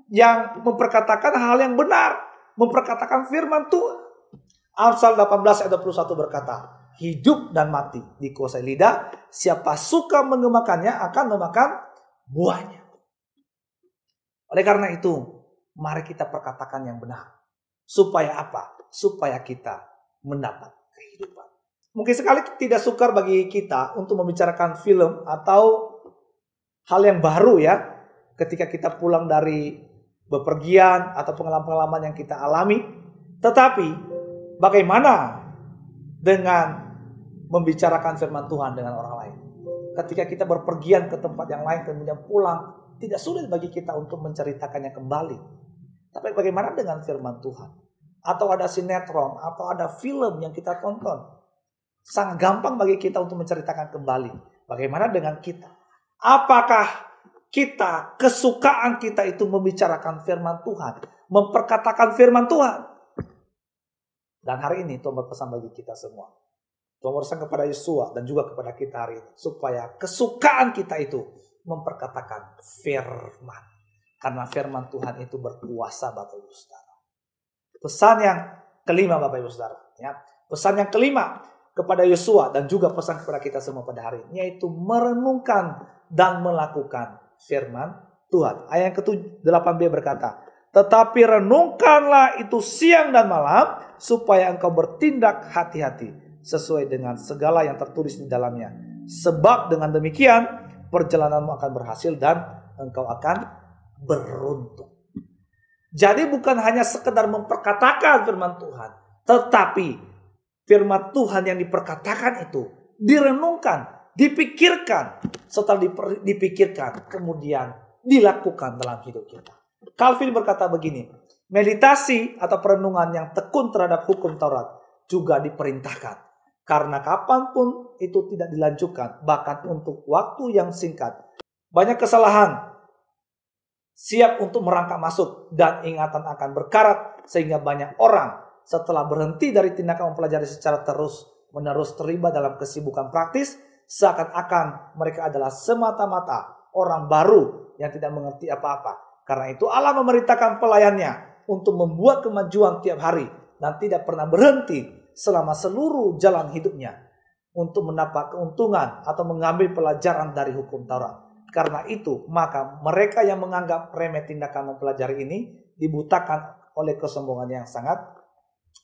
yang memperkatakan hal yang benar, memperkatakan firman Tuhan. Amsal 18 ayat 21 berkata, hidup dan mati dikuasai lidah, siapa suka mengemakannya akan memakan buahnya. Oleh karena itu, mari kita perkatakan yang benar. Supaya apa? Supaya kita mendapat kehidupan. Mungkin sekali tidak sukar bagi kita untuk membicarakan film atau hal yang baru ya. Ketika kita pulang dari bepergian atau pengalaman-pengalaman yang kita alami. Tetapi bagaimana dengan membicarakan firman Tuhan dengan orang lain? Ketika kita berpergian ke tempat yang lain kemudian pulang, tidak sulit bagi kita untuk menceritakannya kembali. Tapi bagaimana dengan firman Tuhan? Atau ada sinetron, atau ada film yang kita tonton. Sangat gampang bagi kita untuk menceritakan kembali. Bagaimana dengan kita? Apakah kita, kesukaan kita itu membicarakan firman Tuhan, memperkatakan firman Tuhan? Dan hari ini Tuhan berpesan bagi kita semua. Tuhan berpesan kepada Yosua dan juga kepada kita hari ini. Supaya kesukaan kita itu memperkatakan firman. Karena firman Tuhan itu berkuasa, Bapak Ibu Saudara. Pesan yang kelima, Bapak Ibu Saudara. Ya. Pesan yang kelima kepada Yosua dan juga pesan kepada kita semua pada hari ini, yaitu merenungkan dan melakukan firman Tuhan. Ayat yang ke-8b berkata, tetapi renungkanlah itu siang dan malam, supaya engkau bertindak hati-hati sesuai dengan segala yang tertulis di dalamnya. Sebab dengan demikian perjalananmu akan berhasil dan engkau akan beruntung. Jadi bukan hanya sekedar memperkatakan firman Tuhan, tetapi firman Tuhan yang diperkatakan itu direnungkan, dipikirkan. Setelah dipikirkan, kemudian dilakukan dalam hidup kita. Calvin berkata begini, meditasi atau perenungan yang tekun terhadap hukum Taurat juga diperintahkan. Karena kapanpun itu tidak dilanjutkan, bahkan untuk waktu yang singkat. Banyak kesalahan siap untuk merangkak masuk dan ingatan akan berkarat, sehingga banyak orang setelah berhenti dari tindakan mempelajari secara terus-menerus terlibat dalam kesibukan praktis, seakan-akan mereka adalah semata-mata orang baru yang tidak mengerti apa-apa. Karena itu Allah memerintahkan pelayannya untuk membuat kemajuan tiap hari dan tidak pernah berhenti selama seluruh jalan hidupnya untuk mendapat keuntungan atau mengambil pelajaran dari hukum Taurat. Karena itu, maka mereka yang menganggap remeh tindakan mempelajari ini dibutakan oleh kesombongan yang sangat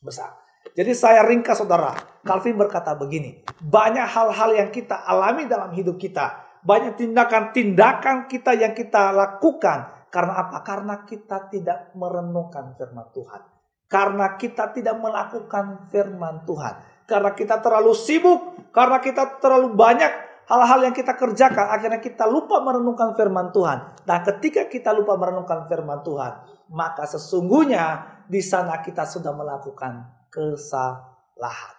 besar. Jadi saya ringkas saudara, Calvin berkata begini, banyak hal-hal yang kita alami dalam hidup kita, banyak tindakan-tindakan kita yang kita lakukan. Karena apa? Karena kita tidak merenungkan firman Tuhan. Karena kita tidak melakukan firman Tuhan. Karena kita terlalu sibuk, karena kita terlalu banyak hal-hal yang kita kerjakan, akhirnya kita lupa merenungkan firman Tuhan. Nah, ketika kita lupa merenungkan firman Tuhan, maka sesungguhnya di sana kita sudah melakukan kesalahan,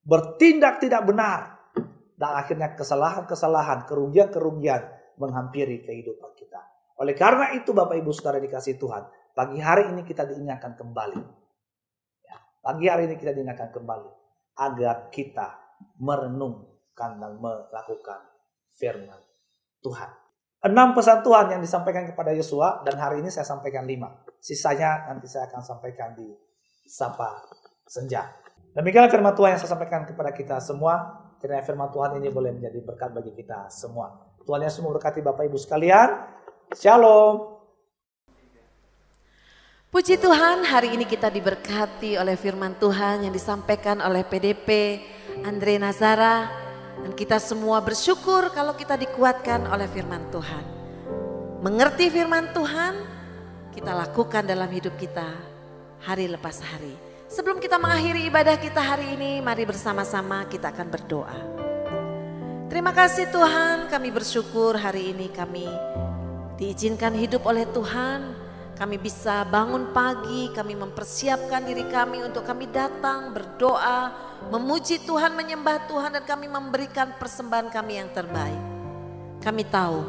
bertindak tidak benar, dan akhirnya kesalahan-kesalahan, kerugian-kerugian menghampiri kehidupan kita. Oleh karena itu Bapak Ibu Saudara dikasihi Tuhan, pagi hari ini kita diingatkan kembali. Pagi hari ini kita diingatkan kembali agar kita merenungkan dan melakukan firman Tuhan. 6 pesan Tuhan yang disampaikan kepada Yosua, dan hari ini saya sampaikan 5. Sisanya nanti saya akan sampaikan di Sapa Senja. Demikianlah firman Tuhan yang saya sampaikan kepada kita semua. Kiranya firman Tuhan ini boleh menjadi berkat bagi kita semua. Tuhan Yesus memberkati Bapak Ibu sekalian. Shalom. Puji Tuhan, hari ini kita diberkati oleh firman Tuhan yang disampaikan oleh PDP Andre Nazara. Dan kita semua bersyukur kalau kita dikuatkan oleh firman Tuhan. Mengerti firman Tuhan, kita lakukan dalam hidup kita hari lepas hari. Sebelum kita mengakhiri ibadah kita hari ini, mari bersama-sama kita akan berdoa. Terima kasih Tuhan, kami bersyukur hari ini kami diizinkan hidup oleh Tuhan. Kami bisa bangun pagi, kami mempersiapkan diri kami untuk kami datang berdoa, memuji Tuhan, menyembah Tuhan, dan kami memberikan persembahan kami yang terbaik. Kami tahu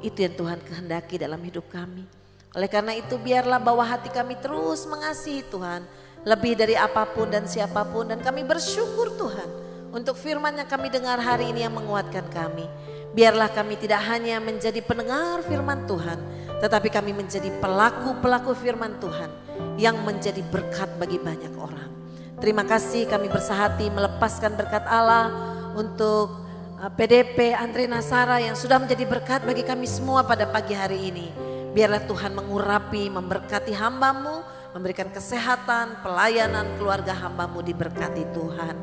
itu yang Tuhan kehendaki dalam hidup kami. Oleh karena itu biarlah bawah hati kami terus mengasihi Tuhan, lebih dari apapun dan siapapun, dan kami bersyukur Tuhan untuk firman yang kami dengar hari ini yang menguatkan kami. Biarlah kami tidak hanya menjadi pendengar firman Tuhan, tetapi kami menjadi pelaku-pelaku firman Tuhan yang menjadi berkat bagi banyak orang. Terima kasih, kami bersahati melepaskan berkat Allah untuk PDP Andre Nazara yang sudah menjadi berkat bagi kami semua pada pagi hari ini. Biarlah Tuhan mengurapi, memberkati hamba-Mu, memberikan kesehatan, pelayanan keluarga hamba-Mu diberkati Tuhan.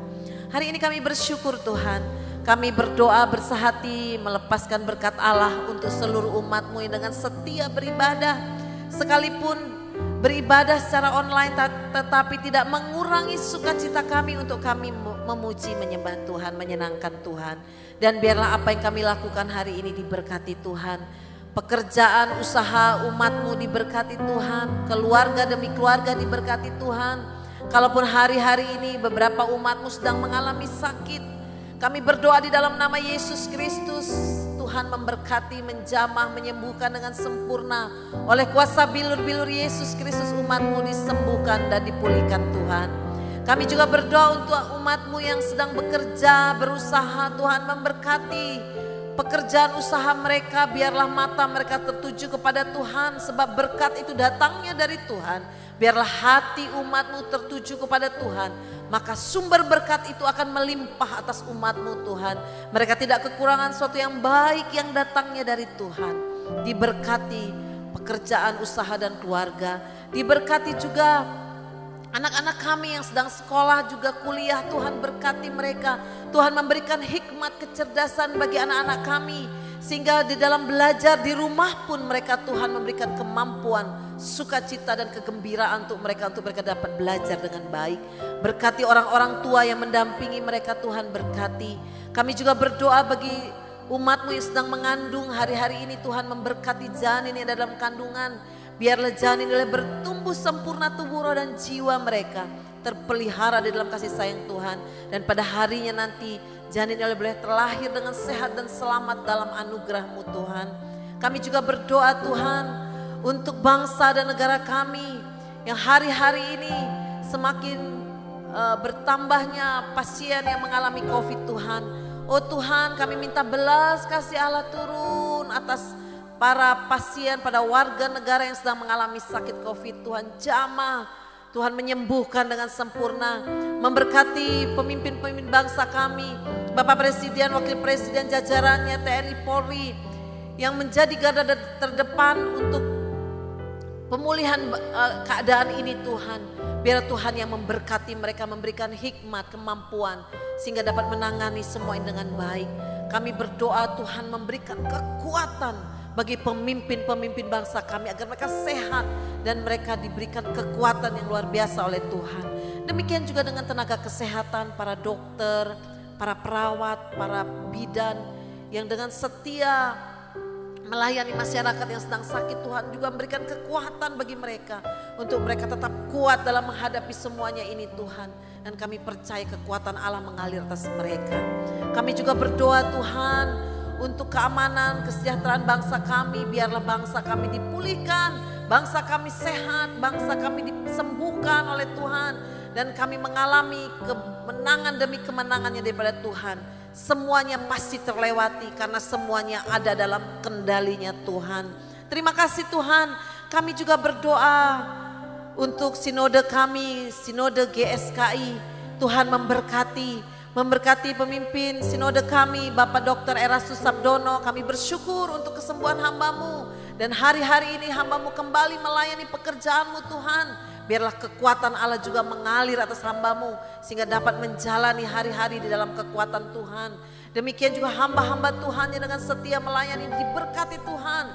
Hari ini kami bersyukur Tuhan, kami berdoa bersahati melepaskan berkat Allah untuk seluruh umat-Mu yang dengan setia beribadah. Sekalipun beribadah secara online tetapi tidak mengurangi sukacita kami untuk kami memuji, menyembah Tuhan, menyenangkan Tuhan. Dan biarlah apa yang kami lakukan hari ini diberkati Tuhan. Pekerjaan usaha umat-Mu diberkati Tuhan, keluarga demi keluarga diberkati Tuhan. Kalaupun hari-hari ini beberapa umat-Mu sedang mengalami sakit, kami berdoa di dalam nama Yesus Kristus, Tuhan memberkati, menjamah, menyembuhkan dengan sempurna. Oleh kuasa bilur-bilur Yesus Kristus umat-Mu disembuhkan dan dipulihkan Tuhan. Kami juga berdoa untuk umat-Mu yang sedang bekerja, berusaha, Tuhan memberkati pekerjaan usaha mereka, biarlah mata mereka tertuju kepada Tuhan, sebab berkat itu datangnya dari Tuhan. Biarlah hati umat-Mu tertuju kepada Tuhan, maka sumber berkat itu akan melimpah atas umat-Mu Tuhan. Mereka tidak kekurangan sesuatu yang baik yang datangnya dari Tuhan. Diberkati pekerjaan usaha dan keluarga, diberkati juga anak-anak kami yang sedang sekolah juga kuliah, Tuhan berkati mereka. Tuhan memberikan hikmat, kecerdasan bagi anak-anak kami. Sehingga di dalam belajar di rumah pun mereka Tuhan memberikan kemampuan, sukacita dan kegembiraan untuk mereka dapat belajar dengan baik. Berkati orang-orang tua yang mendampingi mereka, Tuhan berkati. Kami juga berdoa bagi umat-Mu yang sedang mengandung hari-hari ini, Tuhan memberkati janin yang dalam kandungan. Biarlah janin boleh bertumbuh sempurna tubuh roh dan jiwa mereka, terpelihara di dalam kasih sayang Tuhan. Dan pada harinya nanti janin boleh terlahir dengan sehat dan selamat dalam anugerah-Mu Tuhan. Kami juga berdoa Tuhan untuk bangsa dan negara kami yang hari-hari ini semakin bertambahnya pasien yang mengalami COVID Tuhan. Oh Tuhan, kami minta belas kasih Allah turun atas para pasien, pada warga negara yang sedang mengalami sakit COVID. Tuhan jamah, Tuhan menyembuhkan dengan sempurna. Memberkati pemimpin-pemimpin bangsa kami, Bapak Presiden, Wakil Presiden, jajarannya, TNI, Polri, yang menjadi garda terdepan untuk pemulihan keadaan ini Tuhan. Biar Tuhan yang memberkati mereka, memberikan hikmat, kemampuan sehingga dapat menangani semua ini dengan baik. Kami berdoa Tuhan memberikan kekuatan bagi pemimpin-pemimpin bangsa kami agar mereka sehat dan mereka diberikan kekuatan yang luar biasa oleh Tuhan. Demikian juga dengan tenaga kesehatan, para dokter, para perawat, para bidan yang dengan setia melayani masyarakat yang sedang sakit. Tuhan juga memberikan kekuatan bagi mereka untuk mereka tetap kuat dalam menghadapi semuanya ini Tuhan. Dan kami percaya kekuatan Allah mengalir atas mereka. Kami juga berdoa Tuhan untuk keamanan, kesejahteraan bangsa kami. Biarlah bangsa kami dipulihkan, bangsa kami sehat, bangsa kami disembuhkan oleh Tuhan. Dan kami mengalami kemenangan demi kemenangannya daripada Tuhan. Semuanya pasti terlewati karena semuanya ada dalam kendalinya Tuhan. Terima kasih Tuhan. Kami juga berdoa untuk sinode kami, sinode GSKI. Tuhan memberkati pemimpin sinode kami, Bapak Dr. Erastus Sabdono. Kami bersyukur untuk kesembuhan hamba-Mu. Dan hari-hari ini hamba-Mu kembali melayani pekerjaan-Mu Tuhan. Biarlah kekuatan Allah juga mengalir atas hamba-Mu sehingga dapat menjalani hari-hari di dalam kekuatan Tuhan. Demikian juga hamba-hamba Tuhan yang dengan setia melayani diberkati Tuhan.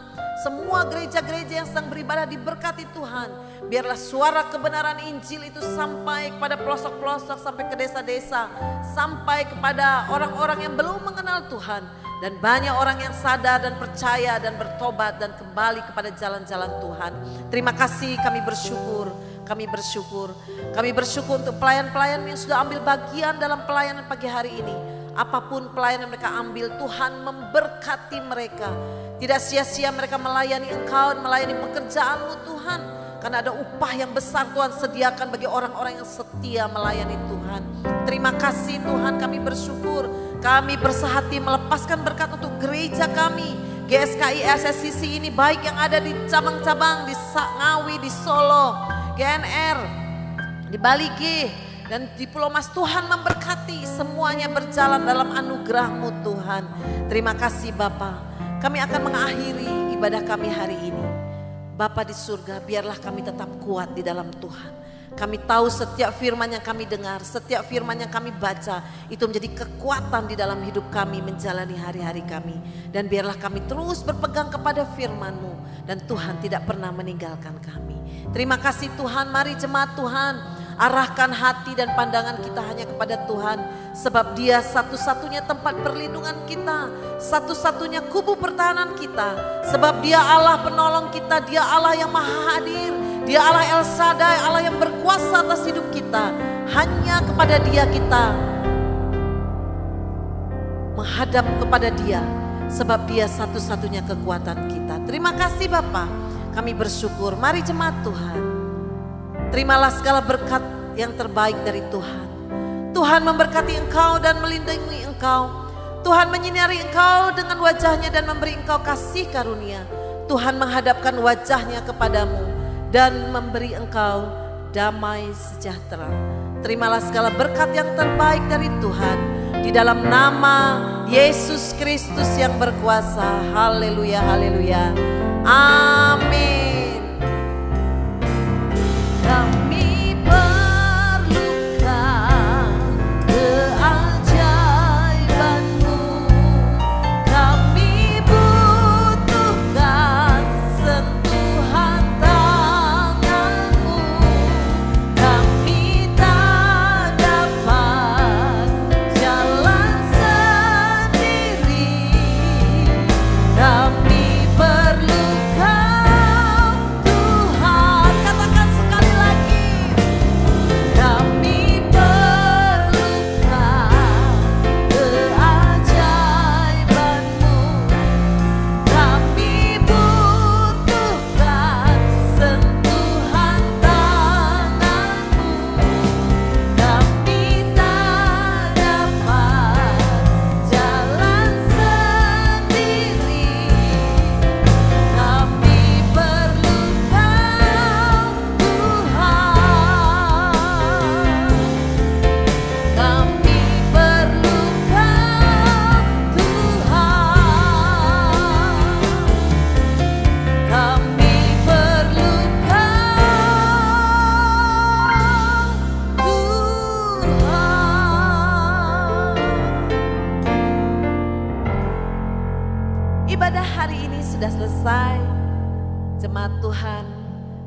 Semua gereja-gereja yang sedang beribadah diberkati Tuhan. Biarlah suara kebenaran Injil itu sampai kepada pelosok-pelosok, sampai ke desa-desa, sampai kepada orang-orang yang belum mengenal Tuhan. Dan banyak orang yang sadar dan percaya dan bertobat dan kembali kepada jalan-jalan Tuhan. Terima kasih, kami bersyukur. Kami bersyukur untuk pelayan-pelayan yang sudah ambil bagian dalam pelayanan pagi hari ini. Apapun pelayanan mereka ambil, Tuhan memberkati mereka. Tidak sia-sia mereka melayani Engkau, melayani pekerjaan-Mu Tuhan. Karena ada upah yang besar Tuhan sediakan bagi orang-orang yang setia melayani Tuhan. Terima kasih Tuhan, kami bersyukur. Kami bersehati melepaskan berkat untuk gereja kami. GSKI SSCC ini baik yang ada di cabang-cabang, di Ngawi, di Solo, GNR, di Bali G, dan di Pulau Mas. Tuhan memberkati, semuanya berjalan dalam anugerah-Mu Tuhan. Terima kasih Bapa. Kami akan mengakhiri ibadah kami hari ini. Bapa di surga, biarlah kami tetap kuat di dalam Tuhan. Kami tahu setiap firman yang kami dengar, setiap firman yang kami baca, itu menjadi kekuatan di dalam hidup kami menjalani hari-hari kami. Dan biarlah kami terus berpegang kepada firman-Mu, dan Tuhan tidak pernah meninggalkan kami. Terima kasih Tuhan, mari jemaat Tuhan, arahkan hati dan pandangan kita hanya kepada Tuhan. Sebab Dia satu-satunya tempat perlindungan kita, satu-satunya kubu pertahanan kita. Sebab Dia Allah penolong kita, Dia Allah yang maha hadir, Dia Allah El Shaddai, Allah yang berkuasa atas hidup kita. Hanya kepada Dia kita menghadap kepada Dia, sebab Dia satu-satunya kekuatan kita. Terima kasih Bapa, kami bersyukur. Mari jemaat Tuhan, terimalah segala berkat yang terbaik dari Tuhan. Tuhan memberkati engkau dan melindungi engkau. Tuhan menyinari engkau dengan wajahnya dan memberi engkau kasih karunia. Tuhan menghadapkan wajahnya kepadamu dan memberi engkau damai sejahtera. Terimalah segala berkat yang terbaik dari Tuhan. Di dalam nama Yesus Kristus yang berkuasa. Haleluya, haleluya. Amin. Kami perlukan keajaiban-Mu. Kami butuhkan sentuhan tangan-Mu. Kami tak dapat jalan sendiri. Kami perlu Tuhan. Katakan sekali lagi. Jemaat Tuhan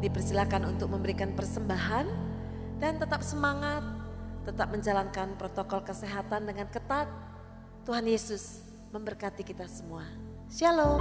dipersilakan untuk memberikan persembahan dan tetap semangat, tetap menjalankan protokol kesehatan dengan ketat. Tuhan Yesus memberkati kita semua. Shalom.